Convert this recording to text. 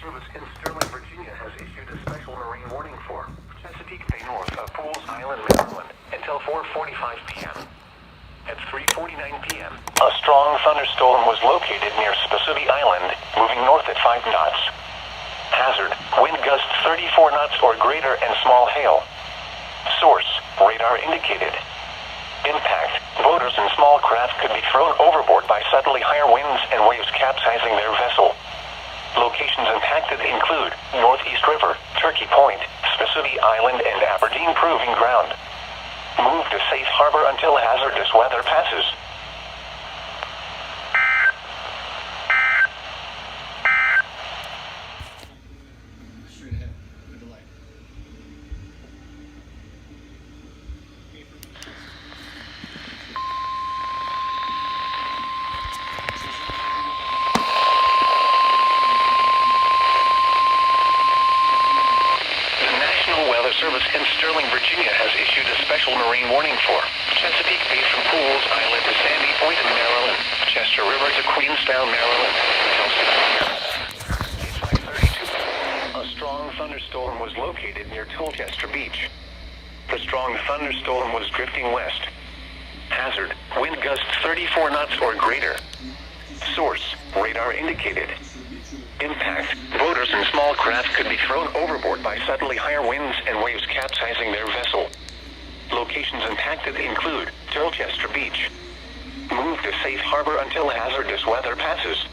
Service in Sterling, Virginia has issued a special marine warning for Chesapeake Bay north of Pools Island, Maryland, until 4:45 p.m. At 3:49 p.m., a strong thunderstorm was located near Spessooty Island, moving north at 5 knots. Hazard, wind gusts 34 knots or greater and small hail. Source, radar indicated. Impact, boaters and small craft could be thrown overboard by suddenly higher winds and waves capsizing their vessel. Locations impacted include Northeast River, Turkey Point, Spessooty Island, and Aberdeen Proving Ground. Move to safe harbor until hazardous weather passes. Straight ahead, with the light. Service in Sterling, Virginia has issued a special marine warning for Chesapeake Bay from Pools Island to Sandy Point in Maryland, Chester River to Queenstown, Maryland, until 6 p.m. A strong thunderstorm was located near Tolchester Beach. The strong thunderstorm was drifting west. Hazard, wind gusts 34 knots or greater. Source, radar indicated. Impact, boaters and small craft could be thrown overboard by suddenly higher winds and waves capsizing their vessel. Locations impacted include Tolchester Beach. Move to safe harbor until hazardous weather passes.